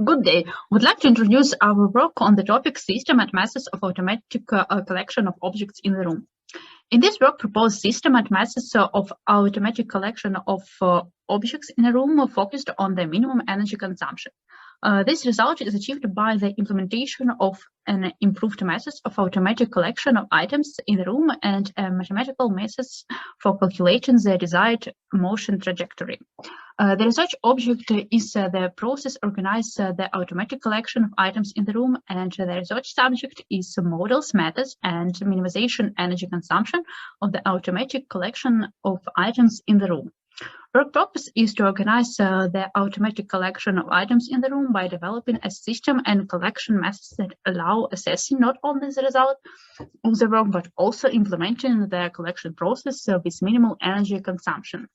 Good day. Would like to introduce our work on the topic System and Methods of Automatic Collection of Objects in the Room. In this work, proposed system and methods of automatic collection of objects in a room focused on the minimum energy consumption. This result is achieved by the implementation of an improved methods of automatic collection of items in the room and mathematical methods for calculating the desired motion trajectory. The research object is the process organizes the automatic collection of items in the room, and the research subject is models, methods, and minimization energy consumption of the automatic collection of items in the room. Work purpose is to organize the automatic collection of items in the room by developing a system and collection methods that allow assessing not only the result of the work, but also implementing the collection process with minimal energy consumption.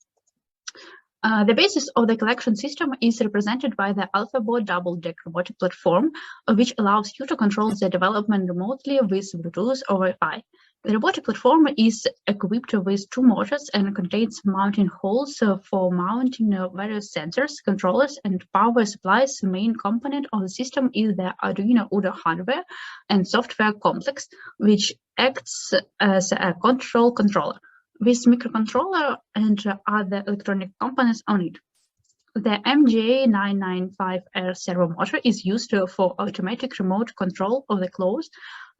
The basis of the collection system is represented by the AlphaBot double-deck robotic platform, which allows you to control the development remotely with Bluetooth or Wi-Fi. The robotic platform is equipped with 2 motors and contains mounting holes for mounting various sensors, controllers, and power supplies. The main component of the system is the Arduino Uno hardware and software complex, which acts as a controller, with microcontroller and other electronic components on it. The MGA995R servo motor is used for automatic remote control of the close,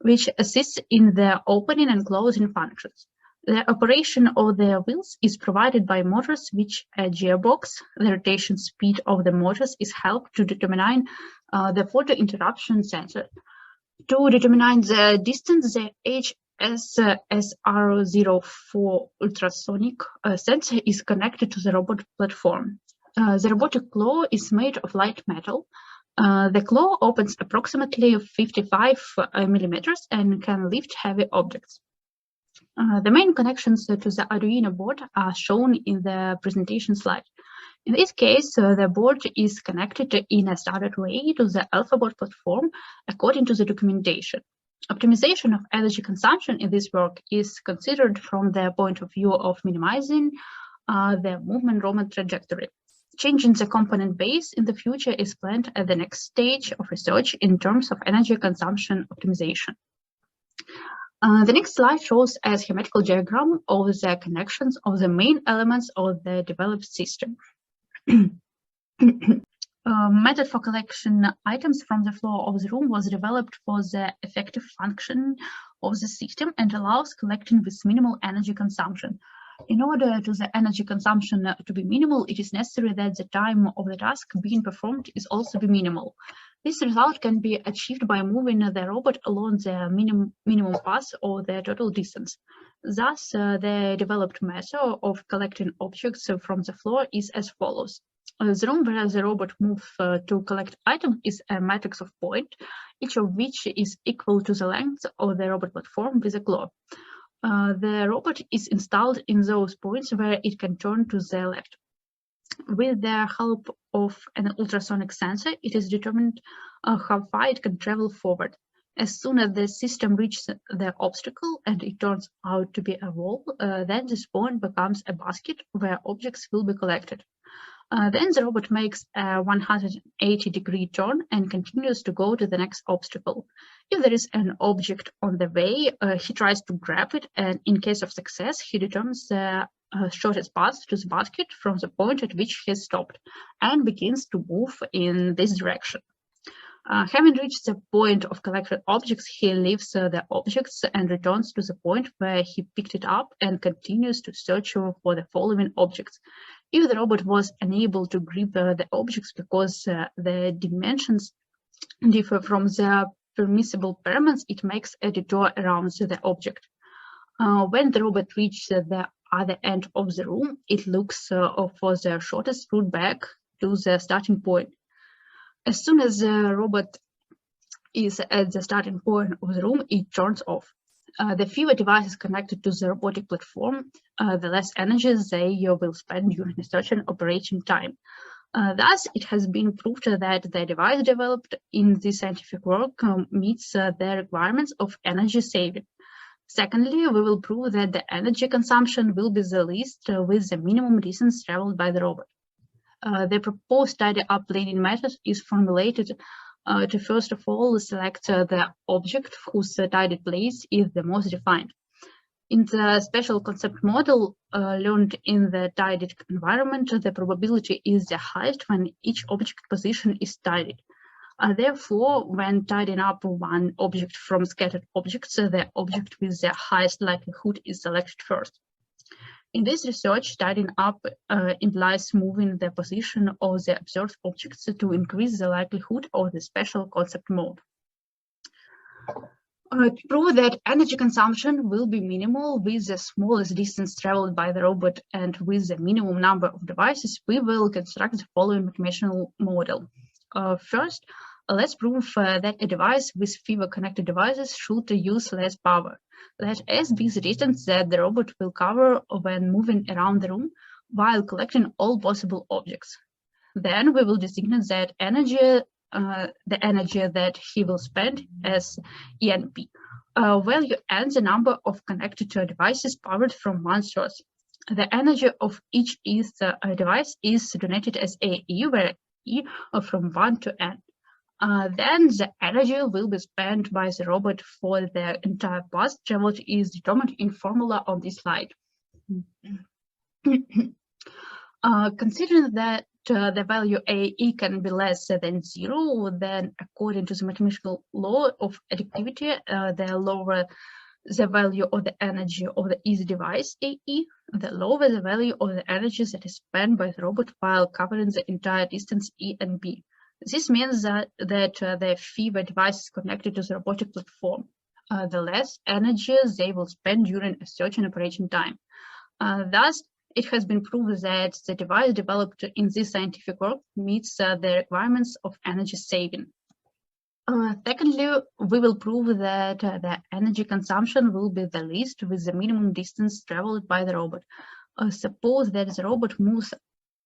which assists in the opening and closing functions. The operation of the wheels is provided by motors, which a gearbox. The rotation speed of the motors is helped to determine the photo interruption sensor. To determine the distance, the SR04 ultrasonic sensor is connected to the robot platform. The robotic claw is made of light metal. The claw opens approximately 55 millimeters and can lift heavy objects. The main connections to the Arduino board are shown in the presentation slide. In this case, the board is connected in a standard way to the AlphaBot platform according to the documentation. Optimization of energy consumption in this work is considered from the point of view of minimizing the movement trajectory. Changing the component base in the future is planned at the next stage of research in terms of energy consumption optimization. The next slide shows a schematical diagram of the connections of the main elements of the developed system. Method for collection items from the floor of the room was developed for the effective function of the system and allows collecting with minimal energy consumption. In order to the energy consumption to be minimal, it is necessary that the time of the task being performed is also be minimal. This result can be achieved by moving the robot along the minimum path or the total distance. Thus, the developed method of collecting objects from the floor is as follows. The room where the robot moves to collect items is a matrix of points, each of which is equal to the length of the robot platform with a claw. The robot is installed in those points where it can turn to the left. With the help of an ultrasonic sensor, it is determined how far it can travel forward. As soon as the system reaches the obstacle and it turns out to be a wall, then this point becomes a basket where objects will be collected. Then the robot makes a 180-degree turn and continues to go to the next obstacle. If there is an object on the way, he tries to grab it, and in case of success, he determines the shortest path to the basket from the point at which he stopped and begins to move in this direction. Having reached the point of collected objects, he leaves the objects and returns to the point where he picked it up and continues to search for the following objects. If the robot was unable to grip the objects because the dimensions differ from the permissible parameters, it makes a detour around the object. When the robot reaches the other end of the room, it looks for the shortest route back to the starting point. As soon as the robot is at the starting point of the room, it turns off. The fewer devices connected to the robotic platform, the less energy they will spend during the search and operation time. Thus, it has been proved that the device developed in this scientific work meets the requirements of energy saving. Secondly, we will prove that the energy consumption will be the least with the minimum distance traveled by the robot. The proposed tidy-up planning method is formulated to first of all select the object whose tidied place is the most defined. In the special concept model learned in the tidied environment, the probability is the highest when each object position is tidied. Therefore, when tidying up one object from scattered objects, the object with the highest likelihood is selected first. In this research, tidying up implies moving the position of the observed objects to increase the likelihood of the special concept mode. To prove that energy consumption will be minimal with the smallest distance traveled by the robot and with the minimum number of devices, we will construct the following mathematical model. First, let's prove that a device with fewer connected devices should use less power. Let S be the distance that the robot will cover when moving around the room while collecting all possible objects. Then we will designate that energy the energy that he will spend as ENP, value and the number of connected devices powered from one source. The energy of each device is denoted as AE, where E from 1 to N. Then the energy will be spent by the robot for the entire path traveled is determined in formula on this slide. Considering that the value AE can be less than 0, then according to the mathematical law of additivity, the lower the value of the energy of the easy device AE, the lower the value of the energy that is spent by the robot while covering the entire distance E and B. This means that the fewer devices connected to the robotic platform, the less energy they will spend during a certain operating time. Thus, it has been proved that the device developed in this scientific work meets the requirements of energy saving. Secondly, we will prove that the energy consumption will be the least with the minimum distance traveled by the robot. Suppose that the robot moves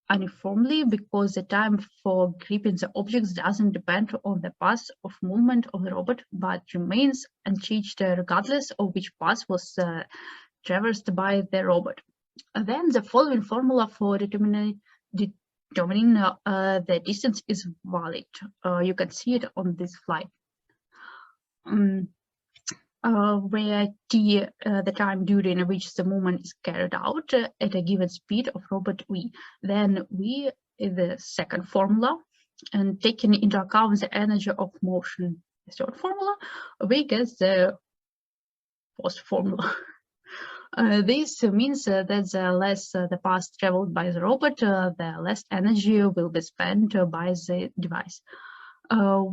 uniformly because the time for gripping the objects doesn't depend on the path of movement of the robot, but remains unchanged regardless of which path was traversed by the robot. Then the following formula for determining the distance is valid. You can see it on this slide. Where t the time during which the movement is carried out at a given speed of robot v. Then v is the second formula, and taking into account the energy of motion, the third formula, we get the fourth formula. This means that the less the path traveled by the robot, the less energy will be spent by the device,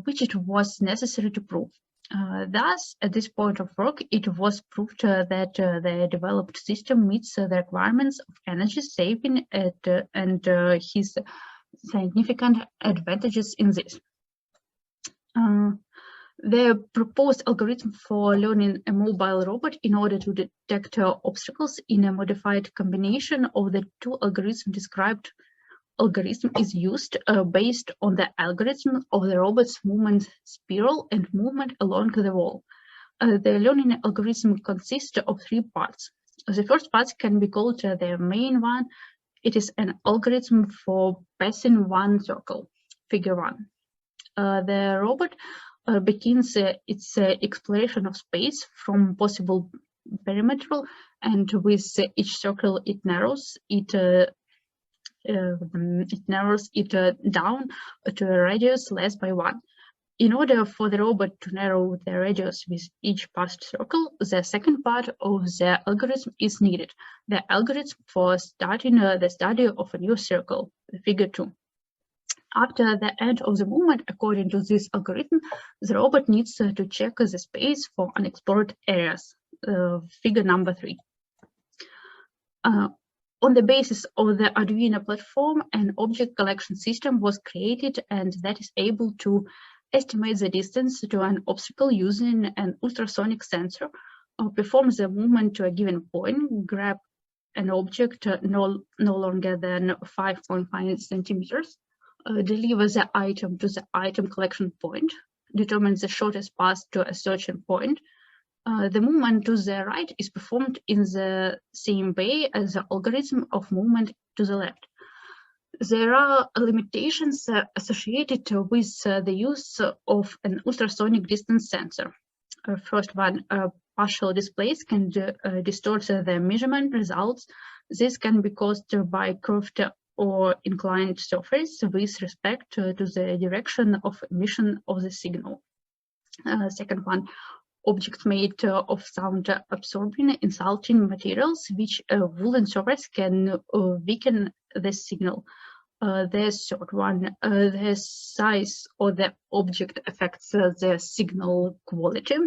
which it was necessary to prove. Thus, at this point of work, it was proved that the developed system meets the requirements of energy saving and his significant advantages in this. The proposed algorithm for learning a mobile robot in order to detect obstacles in a modified combination of the two algorithms described algorithm is used based on the algorithm of the robot's movement spiral and movement along the wall. The learning algorithm consists of three parts. The first part can be called the main one. It is an algorithm for passing one circle, figure 1. The robot begins its exploration of space from possible perimeter, and with each circle it narrows it down to a radius less by 1. In order for the robot to narrow the radius with each passed circle, the second part of the algorithm is needed, the algorithm for starting the study of a new circle, figure 2. After the end of the movement, according to this algorithm, the robot needs to check the space for unexplored areas, figure number 3. On the basis of the Arduino platform, an object collection system was created, and that is able to estimate the distance to an obstacle using an ultrasonic sensor, perform the movement to a given point, grab an object no longer than 5.5 centimeters, deliver the item to the item collection point, determine the shortest path to a certain point. The movement to the right is performed in the same way as the algorithm of movement to the left. There are limitations associated with the use of an ultrasonic distance sensor. First one, partial displays can distort the measurement results. This can be caused by curved or inclined surface with respect to the direction of emission of the signal. Second one, objects made of sound-absorbing insulting materials, which woolen surface can weaken the signal. The third one, the size of the object affects the signal quality.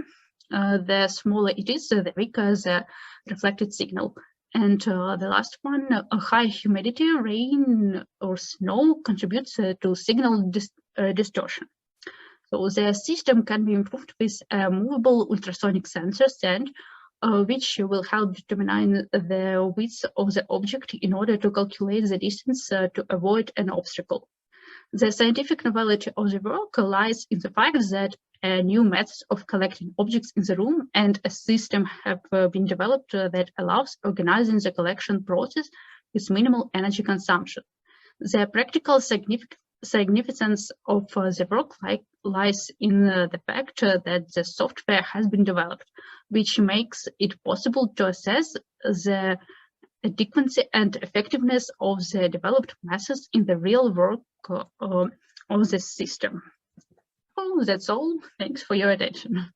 The smaller it is, the weaker the reflected signal. And the last one, a high humidity, rain or snow contributes to signal distortion. So the system can be improved with a movable ultrasonic sensor stand, which will help determine the width of the object in order to calculate the distance to avoid an obstacle. The scientific novelty of the work lies in the fact that new methods of collecting objects in the room and a system have been developed that allows organizing the collection process with minimal energy consumption. The practical significance of the work lies in the fact that the software has been developed, which makes it possible to assess the adequacy and effectiveness of the developed methods in the real work of the system. Oh, that's all. Thanks for your attention.